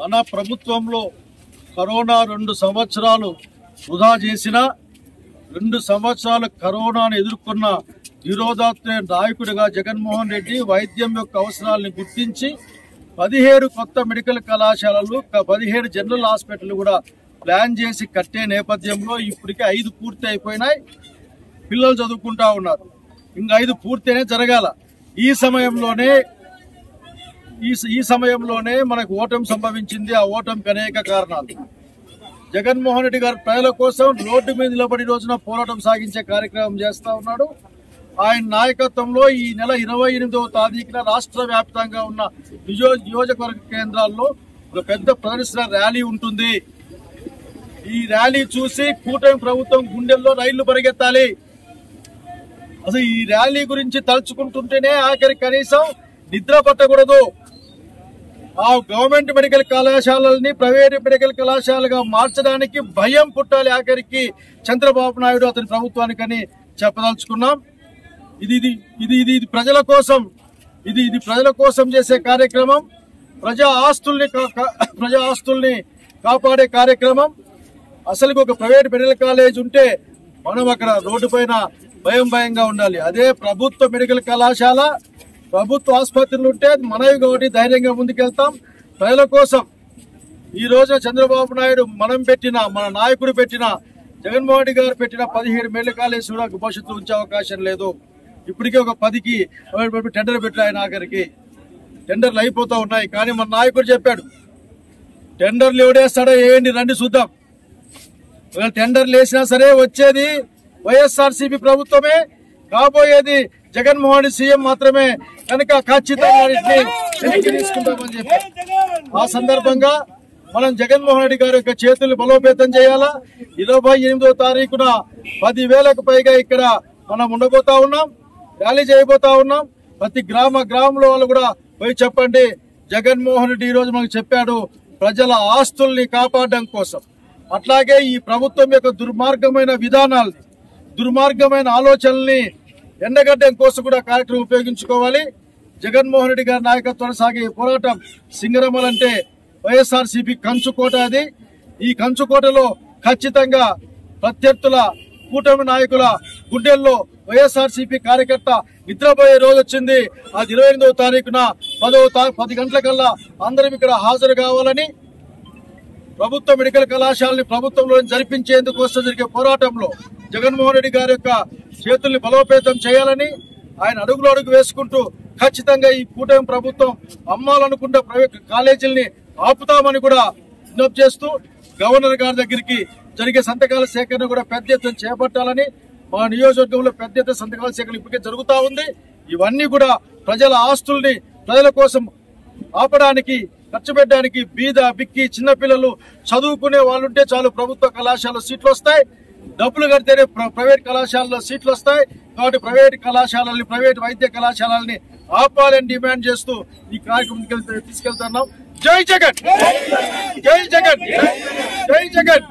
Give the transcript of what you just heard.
మన ప్రభుత్వంలో కరోనా 2 సంవత్సరాలు వృధా చేసిన 2 సంవత్సరాలు కరోనాను ఎదుర్కొన్న నిరోధాత్మ నాయకుడిగా జగన్మోహన్ రెడ్డి వైద్యం యొక్క అవసరాలను గుర్తించి 17 కొత్త మెడికల్ కళాశాలలు 17 జనరల్ హాస్పిటల్ కూడా ప్లాన్ చేసి కట్టే నేపథ్యంలో ఇప్పటికే 5 పూర్తి అయిపోయినాయి. పిల్లలు చదువుకుంటా ఉన్నారు. ఇంకా 5 పూర్తినే జరగాల. ఈ సమయంలోనే మనకు ఓటమి సంభవించింది. ఆ ఓటమికి అనేక కారణాలు. జగన్మోహన్ రెడ్డి గారు ప్రజల కోసం రోడ్డు మీద నిలబడి రోజున పోరాటం సాగించే కార్యక్రమం చేస్తా ఉన్నాడు. ఆయన నాయకత్వంలో ఈ నెల 28వ తారీఖున రాష్ట్ర వ్యాప్తంగా ఉన్న నియోజకవర్గ కేంద్రాల్లో ఒక పెద్ద ప్రదర్శన ర్యాలీ ఉంటుంది. ఈ ర్యాలీ చూసి కూటమి ప్రభుత్వం గుండెల్లో రైళ్లు పరిగెత్తాలి. అసలు ఈ ర్యాలీ గురించి తలుచుకుంటుంటేనే ఆఖరి కనీసం నిద్ర పట్టకూడదు. ఆ గవర్నమెంట్ మెడికల్ కళాశాలల్ని ప్రైవేట్ మెడికల్ కళాశాలగా మార్చడానికి భయం పుట్టాలి ఆఖరికి చంద్రబాబు నాయుడు అతని ప్రభుత్వానికని చెప్పదలుచుకున్నాం. ఇది ప్రజల కోసం ఇది ప్రజల కోసం చేసే కార్యక్రమం. ప్రజా ఆస్తుల్ని కాపాడే కార్యక్రమం. అసలు ఒక ప్రైవేట్ మెడికల్ కాలేజ్ ఉంటే మనం అక్కడ రోడ్డు పైన భయంగా ఉండాలి. అదే ప్రభుత్వ మెడికల్ కళాశాల ప్రభుత్వ ఆసుపత్రులు ఉంటే మనవి కాబట్టి ధైర్యంగా ముందుకెళ్తాం. ప్రజల కోసం ఈ రోజున చంద్రబాబు నాయుడు మన నాయకుడు పెట్టిన జగన్మోహన్ రెడ్డి గారు పెట్టిన 17 మెడికల్ కాలేజ్ కూడా భవిష్యత్తు ఉంచే అవకాశం లేదు. ఇప్పటికే ఒక 10కి టెండర్ పెట్టారు. ఆయన ఆఖరికి టెండర్లు అయిపోతా ఉన్నాయి. కానీ మన నాయకుడు చెప్పాడు, టెండర్లు ఎవడేస్తాడో వేయండి, రండి చూద్దాం. టెండర్లు వేసినా సరే వచ్చేది వైఎస్ఆర్సీపీ ప్రభుత్వమే, కాబోయేది జగన్మోహన్ రెడ్డి సీఎం మాత్రమే. కనుక ఖచ్చితంగా వెనక్కి తీసుకుంటామని చెప్పారు. ఆ సందర్భంగా మనం జగన్మోహన్ రెడ్డి గారి యొక్క చేతులు బలోపేతం చేయాలా. 28వ తారీఖున 10,000కు పైగా ఇక్కడ మనం ఉండబోతా ఉన్నాం, ర్యాలీ చేయబోతా ఉన్నాం. ప్రతి గ్రామంలో వాళ్ళు కూడా పోయి చెప్పండి, జగన్మోహన్ రెడ్డి ఈ రోజు మనకు చెప్పాడు ప్రజల ఆస్తుల్ని కాపాడడం కోసం. అట్లాగే ఈ ప్రభుత్వం యొక్క దుర్మార్గమైన విధానాల్ని, దుర్మార్గమైన ఆలోచనల్ని ఎండగడ్డం కోసం కూడా కార్యక్రమం ఉపయోగించుకోవాలి. జగన్మోహన్ రెడ్డి గారి నాయకత్వాన్ని సాగే పోరాటం సింగరమలంటే వైఎస్ఆర్సీపీ కంచుకోట. అది ఈ కంచుకోటలో ఖచ్చితంగా ప్రత్యర్థుల కూటమి నాయకుల గుండెల్లో వైఎస్ఆర్సీపీ కార్యకర్త నిద్రపోయే రోజు వచ్చింది. అది 28వ తారీఖున 10 గంటలకల్లా అందరం ఇక్కడ హాజరు కావాలని, ప్రభుత్వ మెడికల్ కళాశాలని ప్రభుత్వంలో జరిపించేందుకు కోసం జరిగే పోరాటంలో జగన్మోహన్ రెడ్డి గారి యొక్క చేతుల్ని బలోపేతం చేయాలని, ఆయన అడుగు వేసుకుంటూ ఖచ్చితంగా ఈ కూటమి ప్రభుత్వం అమ్మాలనుకున్న ప్రైవేట్ కాలేజీల్ని ఆపుతామని కూడా విజ్ఞప్తి చేస్తూ గవర్నర్ గారి దగ్గరికి జరిగే సంతకాల సేకరణ కూడా పెద్ద ఎత్తున చేపట్టాలని, మా నియోజకవర్గంలో పెద్ద ఎత్తున సంతకాల సేకరణ ఇప్పటికే జరుగుతూ ఉంది. ఇవన్నీ కూడా ప్రజల ఆస్తుల్ని ప్రజల కోసం ఆపడానికి, ఖర్చు పెట్టడానికి, బీద బిక్కి చిన్నపిల్లలు చదువుకునే వాళ్ళుంటే చాలు ప్రభుత్వ కళాశాలలో సీట్లు వస్తాయి. డబ్బులు కడితేనే ప్రైవేట్ కళాశాలలో సీట్లు వస్తాయి. కాబట్టి ప్రైవేట్ వైద్య కళాశాలని ఆపాలని డిమాండ్ చేస్తూ ఈ కార్యక్రమం తీసుకెళ్తున్నాం. జై జగన్, జై జగన్, జై జగన్.